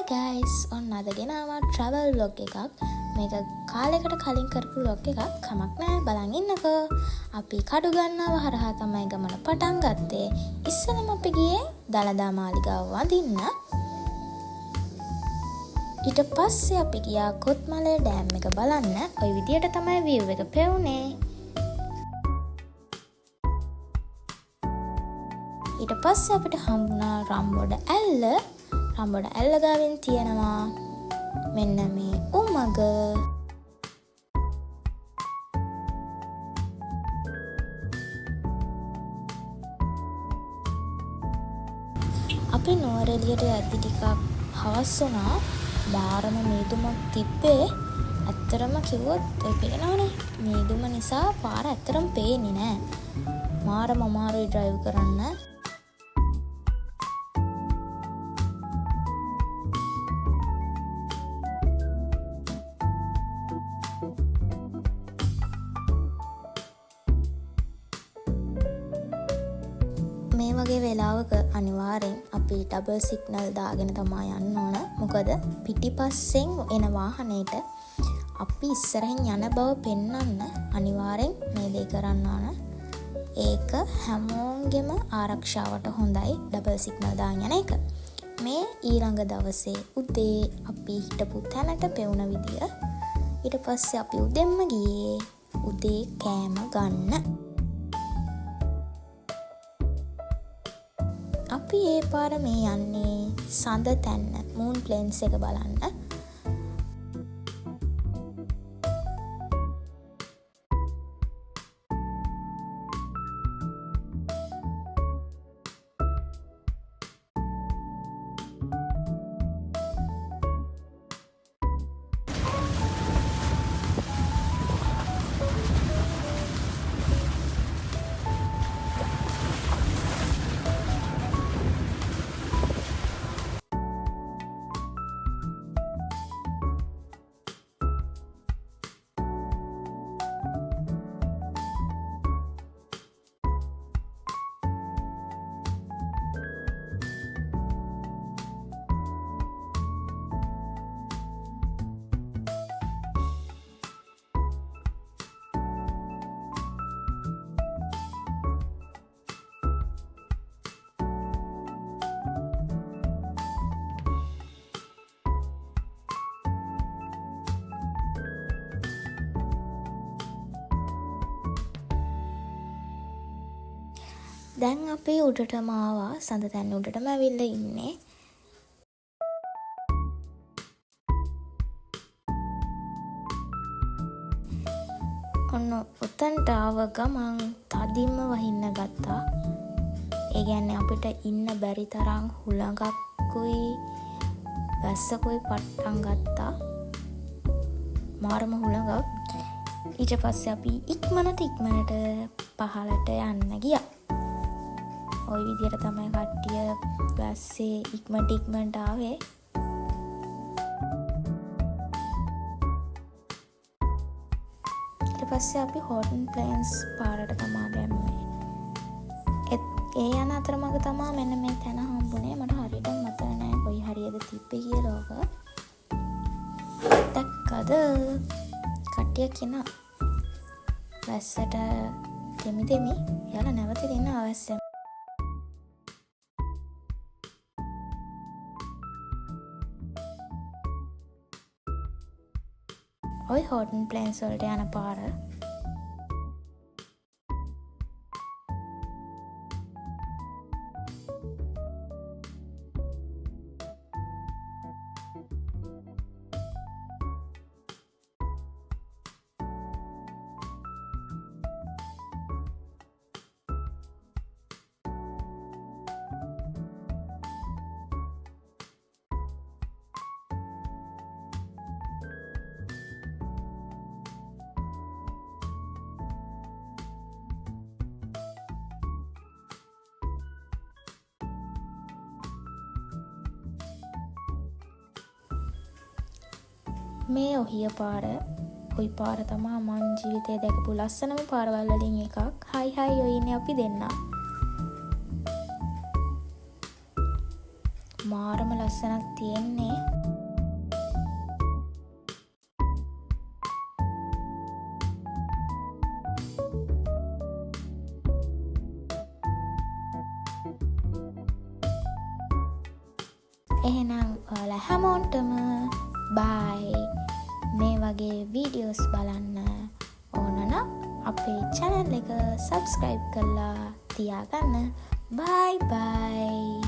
guys, ඔන්න අද ගෙනාවා travel vlog එකක්. මේක කාලයකට කලින් කරපු vlog එකක්. කමක් නැහැ බලන් ඉන්නකෝ. අපි කඩු ගන්නව හරහා තමයි ගමන පටන් ගත්තේ. ඉස්සෙල්ලම අපි ගියේ දලදා මාලිගාව වඳින්න. ඊට පස්සේ අපි ගියා කොත්මලේ ඩෑම් එක බලන්න. ওই විදියට තමයි view එක පෙවුනේ. ඊට පස්සේ අපිට හම්බුණා රම්බොඩ ඇල්ල. රම්බොඩ ඇල්ල ගාවින් තියෙනවා මෙන්න මේ උමග. අපි නුවරඑළියට යද්දි ටිකක් හවස් වුණා. බාරම මීදුමක් තිබ්බේ. ඇත්තරම කිව්වොත් ඔය පේනවනේ මීදුම නිසා පාර ඇත්තරම පේන්නේ නෑ. මාරම අමාරුයි ඩ්‍රයිව් කරන්න. මේ වගේ වෙලාවක අනිවාර්යෙන් අපි ඩබල් සිග්නල් දාගෙන තමයි යන්න ඕන. මොකද පිටිපස්සෙන් එන වාහනේට අපි ඉස්සරහින් යන බව පෙන්වන්න අනිවාර්යෙන් මේ දේ කරන්න ඕන. ඒක හැමෝගෙම ආරක්ෂාවට හොඳයි ඩබල් සිග්නල් දාගෙන යන එක. මේ ඊළඟ දවසේ උදේ අපි හිටපු තැනට පෙවුන විදිය. ඊට පස්සේ අපි උදෙන්ම ගියේ උදේ කෑම ගන්න. අපි ඒ පාර මේ යන්නේ සඳ තැන්න මූන් ප්ලේන්ස් එක බලන්න. දැන් අපි උඩටම ආවා. සඳ තැන්න උඩටම ඇවිල්ලා ඉන්නේ. ඔන්න උතන්ට ආව ගමන් තදින්ම වහින්න ගත්තා. ඒ කියන්නේ අපිට ඉන්න බැරි තරම් හුළඟකුයි වැස්සකුයි පට්ටම් ගත්තා. මාරම හුළඟක්. ඊට පස්සේ අපි ඉක්මනට පහළට යන්න ගියා. ওই විදියට තමයි කට්ටිය වැස්සේ ඉක්මනට ආවේ. ඊට පස්සේ අපි හෝටන් ප්ලේන්ස් පාරට තමයි දැම්මේ. ඒ යන අතරමඟ තමයි මෙන්න මේ තැන හම්බුනේ. මට හරියට මතක නැහැ කොයි හරියද තිබ්බේ කියලා ඔක. දැක්කද? කට්ටිය කෙනා වැස්සට දෙමි යලා නැවතිලා ඉන්න අවශ්‍යයි. ඔය හෝටන් ප්ලේන්ස් වලට යන පාර. මේ ඔහිය පාර ඔයි පාර තමා මං ජීවිතේ දැකපු ලස්සනම පාරවල් වලින් එකක්. හයි ඔය ඉන්නේ අපි දෙන්නා. මාරම ලස්සනක් තියෙන්නේ. එහෙනම් ඔයාලා හැමෝටම බයි. මේ වගේ වීඩියෝස් බලන්න ඕන නම් අපේ channel එක subscribe කරලා තියාගන්න. bye bye.